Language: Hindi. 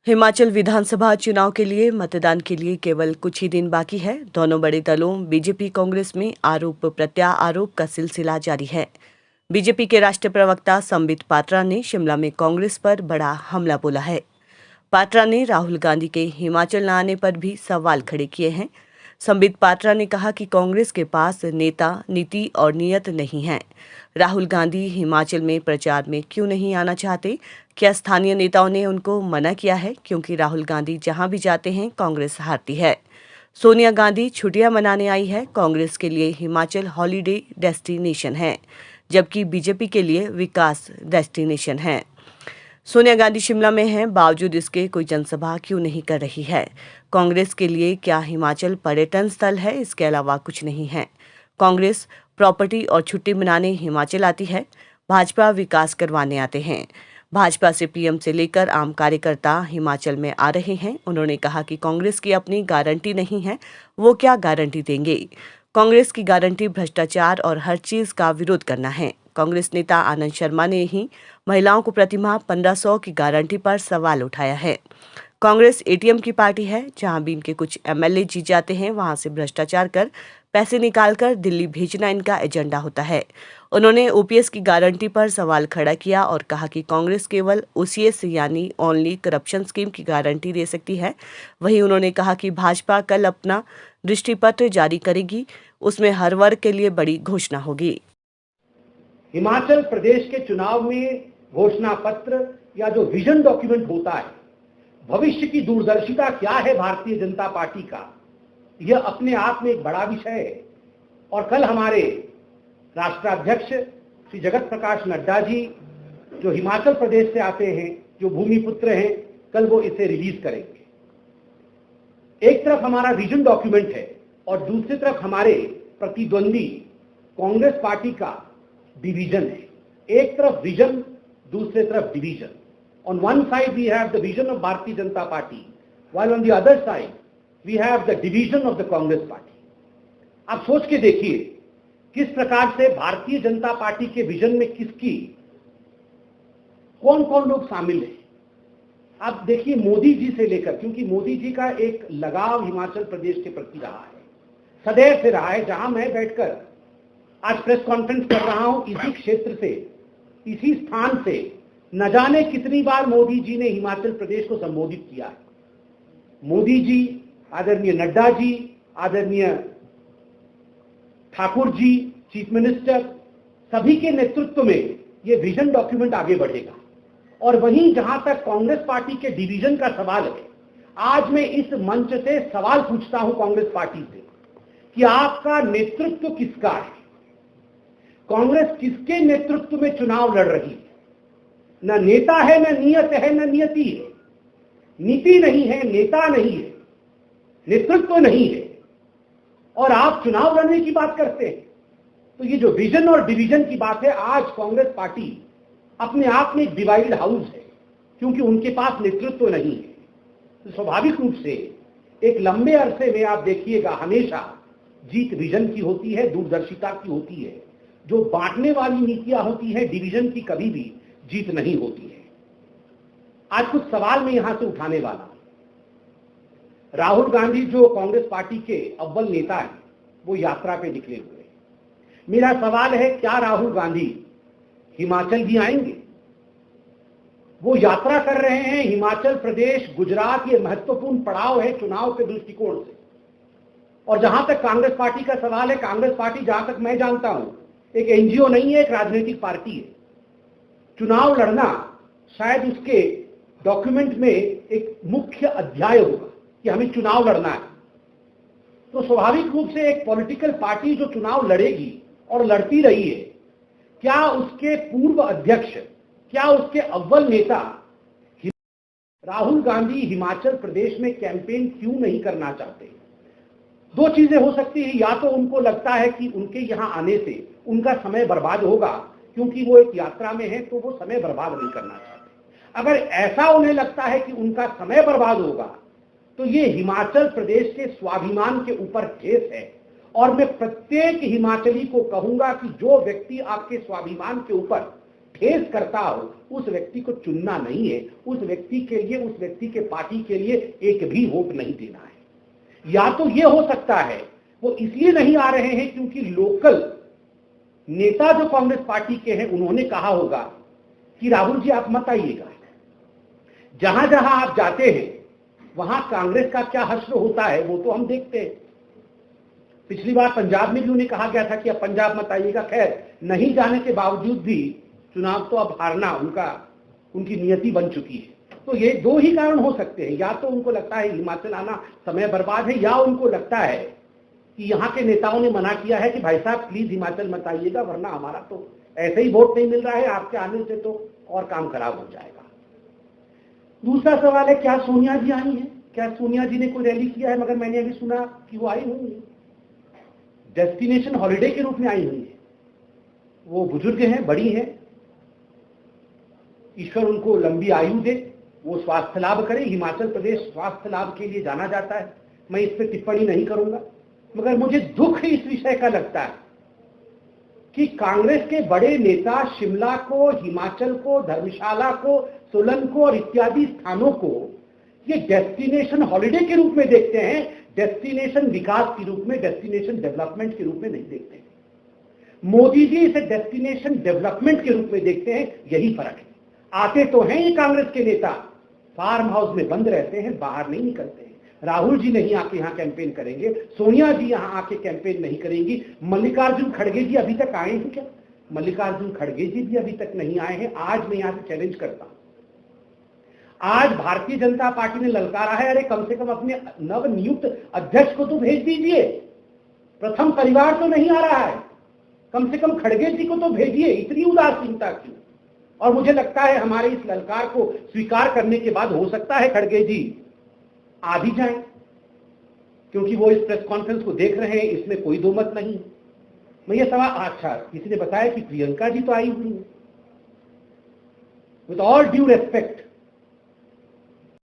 हिमाचल विधानसभा चुनाव के लिए मतदान के लिए केवल कुछ ही दिन बाकी है। दोनों बड़े दलों बीजेपी कांग्रेस में आरोप प्रत्यारोप का सिलसिला जारी है। बीजेपी के राष्ट्रीय प्रवक्ता संबित पात्रा ने शिमला में कांग्रेस पर बड़ा हमला बोला है। पात्रा ने राहुल गांधी के हिमाचल न आने पर भी सवाल खड़े किए हैं। संबित पात्रा ने कहा कि कांग्रेस के पास नेता, नीति और नीयत नहीं है। राहुल गांधी हिमाचल में प्रचार में क्यों नहीं आना चाहते? क्या स्थानीय नेताओं ने उनको मना किया है? क्योंकि राहुल गांधी जहां भी जाते हैं कांग्रेस हारती है। सोनिया गांधी छुट्टियां मनाने आई है। कांग्रेस के लिए हिमाचल हॉलीडे डेस्टिनेशन है, जबकि बीजेपी के लिए विकास डेस्टिनेशन है। सोनिया गांधी शिमला में हैं, बावजूद इसके कोई जनसभा क्यों नहीं कर रही है? कांग्रेस के लिए क्या हिमाचल पर्यटन स्थल है? इसके अलावा कुछ नहीं है। कांग्रेस प्रॉपर्टी और छुट्टी मनाने हिमाचल आती है, भाजपा विकास करवाने आते हैं। भाजपा से पीएम से लेकर आम कार्यकर्ता हिमाचल में आ रहे हैं। उन्होंने कहा कि कांग्रेस की अपनी गारंटी नहीं है, वो क्या गारंटी देंगे? कांग्रेस की गारंटी भ्रष्टाचार और हर चीज का विरोध करना है। कांग्रेस नेता आनंद शर्मा ने ही महिलाओं को प्रतिमाह 1500 की गारंटी पर सवाल उठाया है। कांग्रेस एटीएम की पार्टी है, जहां भी इनके कुछ एमएलए जीत जाते हैं वहां से भ्रष्टाचार कर पैसे निकालकर दिल्ली भेजना इनका एजेंडा होता है। उन्होंने ओपीएस की गारंटी पर सवाल खड़ा किया और कहा कि कांग्रेस केवल ओसीएस यानी ओनली करप्शन स्कीम की गारंटी दे सकती है। वहीं उन्होंने कहा कि भाजपा कल अपना दृष्टिपत्र जारी करेगी, उसमें हर वर्ग के लिए बड़ी घोषणा होगी। हिमाचल प्रदेश के चुनाव में घोषणा पत्र या जो विजन डॉक्यूमेंट होता है, भविष्य की दूरदर्शिता क्या है भारतीय जनता पार्टी का, यह अपने आप में एक बड़ा विषय है। और कल हमारे राष्ट्राध्यक्ष श्री जगत प्रकाश नड्डा जी, जो हिमाचल प्रदेश से आते हैं, जो भूमिपुत्र हैं, कल वो इसे रिलीज करेंगे। एक तरफ हमारा विजन डॉक्यूमेंट है और दूसरी तरफ हमारे प्रतिद्वंदी कांग्रेस पार्टी का डिवीजन है। एक तरफ विजन, दूसरे तरफ division. On one side we have the vision of Bharatiya Janata Party, while on the other side we have the division of the Congress Party. आप सोच के देखिए किस प्रकार से भारतीय जनता पार्टी के विजन में किसकी कौन कौन लोग शामिल हैं। आप देखिए मोदी जी से लेकर, क्योंकि मोदी जी का एक लगाव हिमाचल प्रदेश के प्रति रहा है, सदैव से रहा है। जहां मैं बैठकर आज प्रेस कॉन्फ्रेंस कर रहा हूं, इसी क्षेत्र से, इसी स्थान से न जाने कितनी बार मोदी जी ने हिमाचल प्रदेश को संबोधित किया है। मोदी जी, आदरणीय नड्डा जी, आदरणीय ठाकुर जी, चीफ मिनिस्टर, सभी के नेतृत्व में यह विजन डॉक्यूमेंट आगे बढ़ेगा। और वहीं जहां तक कांग्रेस पार्टी के डिवीजन का सवाल है, आज मैं इस मंच से सवाल पूछता हूं कांग्रेस पार्टी से कि आपका नेतृत्व किसका है? कांग्रेस किसके नेतृत्व में चुनाव लड़ रही है? न नेता है, न नियत है, न नियति है। नीति नहीं है, नेता नहीं है, नेतृत्व नहीं है, और आप चुनाव लड़ने की बात करते हैं। तो ये जो विजन और डिवीजन की बात है, आज कांग्रेस पार्टी अपने आप में एक डिवाइडेड हाउस है, क्योंकि उनके पास नेतृत्व नहीं है। तो स्वाभाविक रूप से एक लंबे अरसे में आप देखिएगा, हमेशा जीत विजन की होती है, दूरदर्शिता की होती है। जो बांटने वाली नीतियां होती है, डिवीजन की कभी भी जीत नहीं होती है। आज कुछ सवाल मैं यहां से उठाने वाला हूं। राहुल गांधी जो कांग्रेस पार्टी के अव्वल नेता हैं, वो यात्रा पे निकले हुए हैं। मेरा सवाल है, क्या राहुल गांधी हिमाचल भी आएंगे? वो यात्रा कर रहे हैं हिमाचल प्रदेश, गुजरात, ये महत्वपूर्ण पड़ाव है चुनाव के दृष्टिकोण से। और जहां तक कांग्रेस पार्टी का सवाल है, कांग्रेस पार्टी जहां तक मैं जानता हूं एक एनजीओ नहीं है, एक राजनीतिक पार्टी है। चुनाव लड़ना शायद उसके डॉक्यूमेंट में एक मुख्य अध्याय होगा कि हमें चुनाव लड़ना है। तो स्वाभाविक रूप से एक पॉलिटिकल पार्टी जो चुनाव लड़ेगी और लड़ती रही है, क्या उसके पूर्व अध्यक्ष, क्या उसके अव्वल नेता राहुल गांधी हिमाचल प्रदेश में कैंपेन क्यों नहीं करना चाहते? दो चीजें हो सकती है। या तो उनको लगता है कि उनके यहां आने से उनका समय बर्बाद होगा, क्योंकि वो एक यात्रा में है, तो वो समय बर्बाद नहीं करना चाहते। अगर ऐसा उन्हें लगता है कि उनका समय बर्बाद होगा, तो ये हिमाचल प्रदेश के स्वाभिमान के ऊपर ठेस है। और मैं प्रत्येक हिमाचली को कहूंगा कि जो व्यक्ति आपके स्वाभिमान के ऊपर ठेस करता हो, उस व्यक्ति को चुनना नहीं है। उस व्यक्ति के लिए, उस व्यक्ति के पार्टी के लिए एक भी वोट नहीं देना है। या तो ये हो सकता है वो इसलिए नहीं आ रहे हैं क्योंकि लोकल नेता जो कांग्रेस पार्टी के हैं उन्होंने कहा होगा कि राहुल जी आप मत आइएगा, जहां जहां आप जाते हैं वहां कांग्रेस का क्या हश्र होता है वो तो हम देखते हैं। पिछली बार पंजाब में भी उन्हें कहा गया था कि अब पंजाब मत आइएगा। खैर, नहीं जाने के बावजूद भी चुनाव तो अब हारना उनकी नियति बन चुकी है। तो ये दो ही कारण हो सकते हैं, या तो उनको लगता है हिमाचल आना समय बर्बाद है, या उनको लगता है कि यहाँ के नेताओं ने मना किया है कि भाई साहब प्लीज हिमाचल मत आइएगा, वरना हमारा तो ऐसे ही वोट नहीं मिल रहा है, आपके आने से तो और काम खराब हो जाएगा। दूसरा सवाल है, क्या सोनिया जी आई हैं? क्या सोनिया जी ने कोई रैली किया है? मगर मैंने अभी सुना कि वो आई हुई है, डेस्टिनेशन हॉलिडे के रूप में आई हुई है। वो बुजुर्ग हैं, बड़ी हैं, ईश्वर उनको लंबी आयु दे, वो स्वास्थ्य लाभ करे। हिमाचल प्रदेश स्वास्थ्य लाभ के लिए जाना जाता है, मैं इस पर टिप्पणी नहीं करूंगा। मगर मुझे दुख इस विषय का लगता है कि कांग्रेस के बड़े नेता शिमला को, हिमाचल को, धर्मशाला को, सोलन को और इत्यादि स्थानों को ये डेस्टिनेशन हॉलिडे के रूप में देखते हैं, डेस्टिनेशन विकास के रूप में, डेस्टिनेशन डेवलपमेंट के रूप में नहीं देखते हैं। मोदी जी इसे डेस्टिनेशन डेवलपमेंट के रूप में देखते हैं, यही फर्क है। आते तो हैं ये कांग्रेस के नेता, फार्म हाउस में बंद रहते हैं, बाहर नहीं निकलते हैं। राहुल जी नहीं आके यहाँ कैंपेन करेंगे, सोनिया जी यहाँ आके कैंपेन नहीं करेंगी, मल्लिकार्जुन खड़गे जी अभी तक आए हैं क्या? मल्लिकार्जुन खड़गे जी भी अभी तक नहीं आए हैं। आज मैं यहाँ से चैलेंज करता हूं, आज भारतीय जनता पार्टी ने ललकारा है, अरे कम से कम अपने नवनियुक्त अध्यक्ष को तो भेज दीजिए, प्रथम परिवार तो नहीं आ रहा है, कम से कम खड़गे जी को तो भेजिए, इतनी उदासीनता क्यों? और मुझे लगता है हमारे इस ललकार को स्वीकार करने के बाद हो सकता है खड़गे जी आ भी जाएं, क्योंकि वो इस प्रेस कॉन्फ्रेंस को देख रहे हैं, इसमें कोई दो मत नहीं। मैं ये सवाल, अच्छा किसी ने बताया कि प्रियंका जी तो आई हुई है। With all due respect,